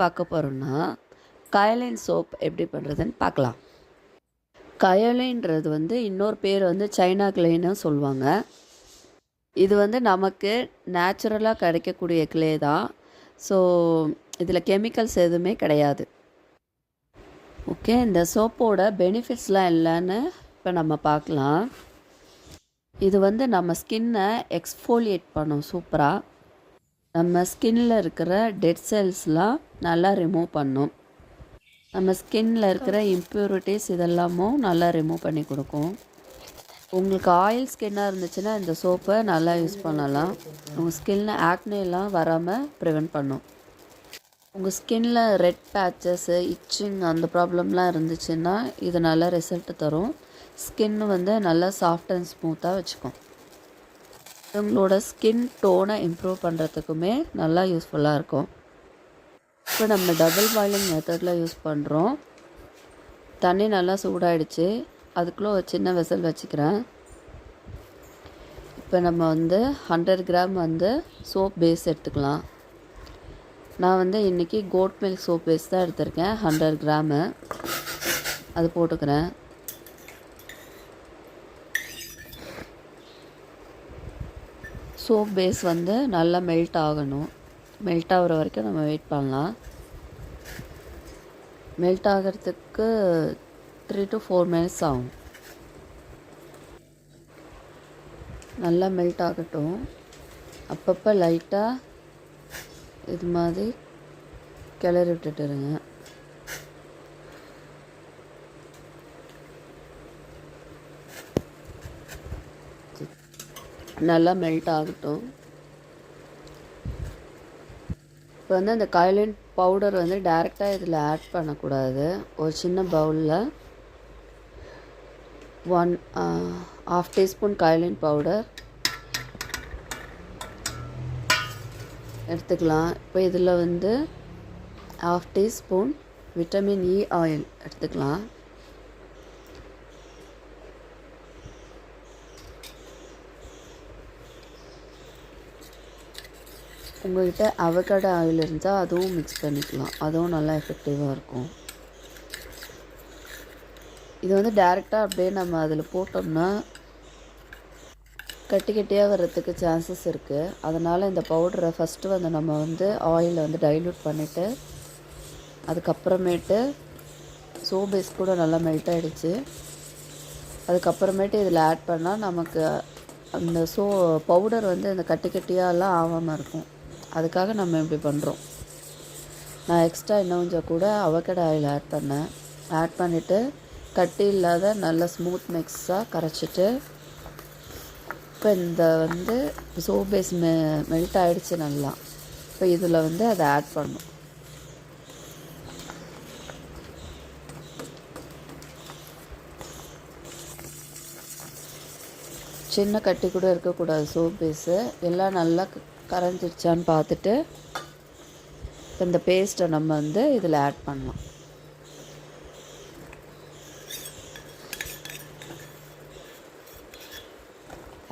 பார்க்க போகிறோம்னா கயலின் சோப் எப்படி பண்ணுறதுன்னு பார்க்கலாம். கயலின்றது வந்து இன்னொரு பேர் வந்து சைனா கிளேன்னு சொல்லுவாங்க. இது வந்து நமக்கு நேச்சுரலாக கிடைக்கக்கூடிய கிளே தான். ஸோ இதில் கெமிக்கல்ஸ் எதுவுமே கிடையாது. ஓகே, இந்த சோப்போட பெனிஃபிட்ஸ்லாம் இல்லைன்னு இப்போ நம்ம பார்க்கலாம். இது வந்து நம்ம ஸ்கின்னை எக்ஸ்ஃபோலியேட் பண்ணும் சூப்பராக. நம்ம ஸ்கின்னில் இருக்கிற டெட் செல்ஸ்லாம் நல்லா ரிமூவ் பண்ணும். நம்ம ஸ்கின்னில் இருக்கிற இம்ப்யூரிட்டிஸ் இதெல்லாமும் நல்லா ரிமூவ் பண்ணி கொடுக்கும். உங்களுக்கு ஆயில் ஸ்கின்னாக இருந்துச்சுன்னா இந்த சோப்பை நல்லா யூஸ் பண்ணலாம். உங்கள் ஸ்கின்னில் ஆக்னேலாம் வராமல் ப்ரிவெண்ட் பண்ணும். உங்கள் ஸ்கின்னில் ரெட் பேச்சஸ்ஸு, இச்சிங் அந்த ப்ராப்ளம்லாம் இருந்துச்சுன்னா இது நல்லா ரிசல்ட் தரும். ஸ்கின் வந்து நல்லா சாஃப்ட் அண்ட் ஸ்மூத்தாக வச்சுக்கும். உங்களோட ஸ்கின் டோனை இம்ப்ரூவ் பண்ணுறதுக்குமே நல்லா யூஸ்ஃபுல்லாக இருக்கும். இப்போ நம்ம டபுள் பாயிலிங் மெத்தடில் யூஸ் பண்ணுறோம். தண்ணி நல்லா சூடாயிடுச்சு. அதுக்குள்ளே ஒரு சின்ன வெசல் வச்சுக்கிறேன். இப்போ நம்ம வந்து 100 கிராம் வந்து சோப் பேஸ் எடுத்துக்கலாம். நான் வந்து இன்றைக்கி கோட் மில்க் சோப் பேஸ் தான் எடுத்திருக்கேன். 100 கிராமு அது போட்டுக்கிறேன். சோப் பேஸ் வந்து நல்லா மெல்ட் ஆகணும். மெல்ட் ஆகிற வரைக்கும் நம்ம வெயிட் பண்ணலாம். மெல்ட் ஆகிறதுக்கு 3 to 4 மினிட்ஸ் ஆகும். நல்லா மெல்ட் ஆகட்டும். அப்பப்போ லைட்டாக இது மாதிரி கிளறி விட்டுட்டுருங்க. நல்லா மெல்ட் ஆகட்டும். இப்போ வந்து அந்த கயலின் பவுடர் வந்து டைரெக்டாக இதில் ஆட் பண்ணக்கூடாது. ஒரு சின்ன பவுலில் 1/2 டீஸ்பூன் கயலின் பவுடர் எடுத்துக்கலாம். இப்போ இதில் வந்து 1/2 டீஸ்பூன் விட்டமின் இ ஆயில் எடுத்துக்கலாம். உங்கள்கிட்ட அவகேடோ ஆயில் இருந்தால் அதுவும் மிக்ஸ் பண்ணிக்கலாம். அதுவும் நல்லா எஃபெக்டிவாக இருக்கும். இது வந்து டைரெக்டாக அப்படியே நம்ம அதில் போட்டோம்னா கட்டி கட்டியாக வர்றதுக்கு சான்சஸ் இருக்குது. அதனால் இந்த பவுடரை ஃபஸ்ட்டு வந்து நம்ம வந்து ஆயிலை வந்து டைல்யூட் பண்ணிவிட்டு அதுக்கப்புறமேட்டு சோப் பேஸ் கூட நல்லா மெல்ட் ஆகிடுச்சு. அதுக்கப்புறமேட்டு இதில் ஆட் பண்ணால் நமக்கு அந்த பவுடர் வந்து அந்த கட்டி கட்டியாலாம் ஆகாமல் இருக்கும். அதுக்காக நம்ம இப்படி பண்ணுறோம். நான் எக்ஸ்ட்ரா இன்னும் கொஞ்சம் கூட அவகேடோ ஆயில் ஆட் பண்ணிவிட்டு கட்டி இல்லாத நல்ல ஸ்மூத் மிக்ஸாக கரைச்சிட்டு இப்போ இந்த வந்து சோப் பேஸ் மெல்ட் ஆகிடுச்சு நல்லா. இப்போ இதில் வந்து அதை ஆட் பண்ணணும். சின்ன கட்டி கூட இருக்கக்கூடாது. சோப் பேஸு எல்லாம் நல்லா கரைஞ்சிடுச்சான்னு பார்த்துட்டு இந்த பேஸ்ட்டை நம்ம வந்து இதில் ஆட் பண்ணலாம்.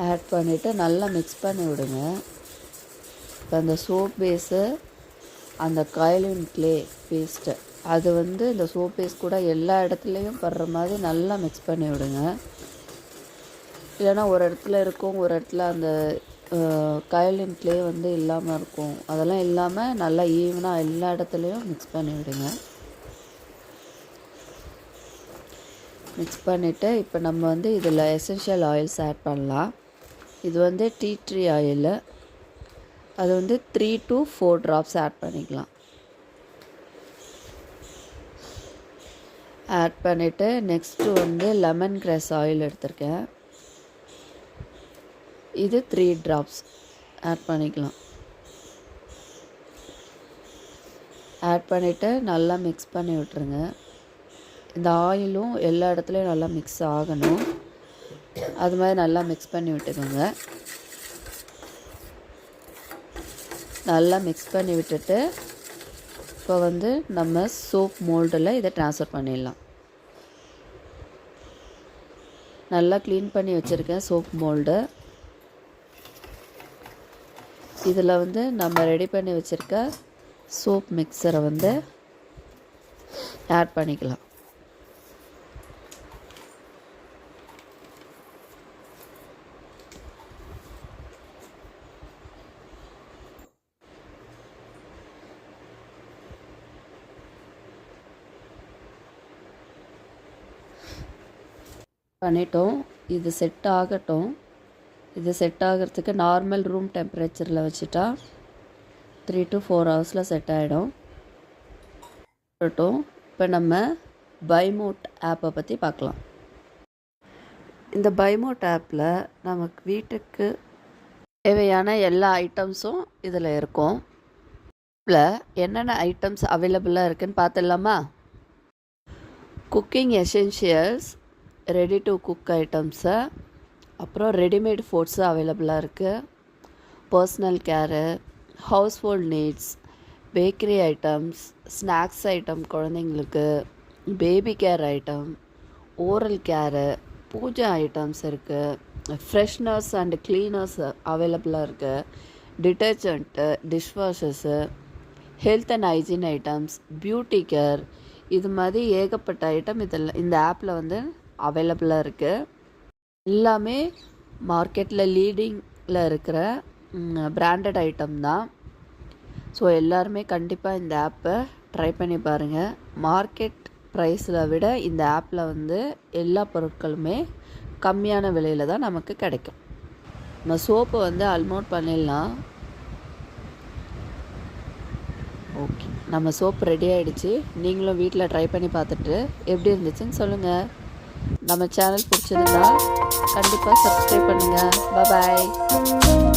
ஆட் பண்ணிவிட்டு நல்லா மிக்ஸ் பண்ணி விடுங்க. இப்போ அந்த சோப் பேஸு அந்த கயலின் கிளே பேஸ்ட்டு அது வந்து இந்த சோப் பேஸ் கூட எல்லா இடத்துலையும் படுற மாதிரி நல்லா மிக்ஸ் பண்ணி விடுங்க. இல்லைன்னா ஒரு இடத்துல இருக்கும், ஒரு இடத்துல அந்த கயலின் கிளே வந்து இல்லாமல் இருக்கும். அதெல்லாம் இல்லாமல் நல்லா ஈவனாக எல்லா இடத்துலையும் மிக்ஸ் பண்ணி விடுங்க. மிக்ஸ் பண்ணிவிட்டு இப்போ நம்ம வந்து இதில் எசென்ஷியல் ஆயில்ஸ் ஆட் பண்ணலாம். இது வந்து டீ ட்ரீ ஆயில். அது வந்து 3 to 4 ட்ராப்ஸ் ஆட் பண்ணிக்கலாம். ஆட் பண்ணிவிட்டு நெக்ஸ்ட்டு வந்து லெமன் கிராஸ் ஆயில் எடுத்திருக்கேன். இது 3 ட்ராப்ஸ் ஆட் பண்ணிக்கலாம். ஆட் பண்ணிவிட்டு நல்லா மிக்ஸ் பண்ணி விட்டுருங்க. இந்த ஆயிலும் எல்லா இடத்துலையும் நல்லா மிக்ஸ் ஆகணும். அது மாதிரி நல்லா மிக்ஸ் பண்ணி விட்டுக்கோங்க. நல்லா மிக்ஸ் பண்ணி விட்டுட்டு இப்போ வந்து நம்ம சோப் மோல்டில் இதை ட்ரான்ஸ்ஃபர் பண்ணிடலாம். நல்லா க்ளீன் பண்ணி வச்சுருக்கேன் சோப் மோல்டு. இதில் வந்து நம்ம ரெடி பண்ணி வச்சுருக்க சோப் மிக்சரை வந்து ஆட் பண்ணிக்கலாம். பண்ணிட்டோம். இது செட் ஆகட்டும். இது செட் ஆகிறதுக்கு நார்மல் ரூம் டெம்பரேச்சரில் வச்சுட்டா 3 to 4 ஹவர்ஸில் செட் ஆகிடும். இப்போ நம்ம பைமோட் ஆப்பை பற்றி பார்க்கலாம். இந்த பைமோட் ஆப்பில் நமக்கு வீட்டுக்கு தேவையான எல்லா ஐட்டம்ஸும் இதில் இருக்கும். இதில் என்னென்ன ஐட்டம்ஸ் அவைலபிளாக இருக்குதுன்னு பார்த்துடலாமா? Cooking essentials, ready to cook items, அப்புறம் ரெடிமேட் ஃபுட்ஸு அவைலபிளாக இருக்குது. Personal care, household needs, bakery items, snacks item குழந்தைங்களுக்கு, baby care item, oral care, puja items இருக்குது. ஃப்ரெஷ்னர்ஸ் அண்ட் க்ளீனர்ஸ் அவைலபிளாக இருக்குது. Detergent, dishwashers, health and hygiene items, beauty care, இது மாதிரி ஏகப்பட்ட ஐட்டம் இதில் இந்த ஆப்பில் வந்து அவைலபிளாக இருக்குது. எல்லாமே மார்க்கெட்டில் லீடிங்கில் இருக்கிற பிராண்டட் ஐட்டம் தான். ஸோ எல்லாருமே கண்டிப்பாக இந்த ஆப்பை ட்ரை பண்ணி பாருங்கள். மார்க்கெட் ப்ரைஸில் விட இந்த ஆப்பில் வந்து எல்லா பொருட்களுமே கம்மியான விலையில் தான் நமக்கு கிடைக்கும். நம்ம சோப்பை வந்து அன்லோட் பண்ணிடலாம். ஓகே, நம்ம சோப் ரெடி ஆகிடுச்சு. நீங்களும் வீட்டில் ட்ரை பண்ணி பார்த்துட்டு எப்படி இருந்துச்சுன்னு சொல்லுங்கள். நம்ம சேனல் பிடிச்சிருந்தா கண்டிப்பாக சப்ஸ்கிரைப் பண்ணுங்கள். பாய்.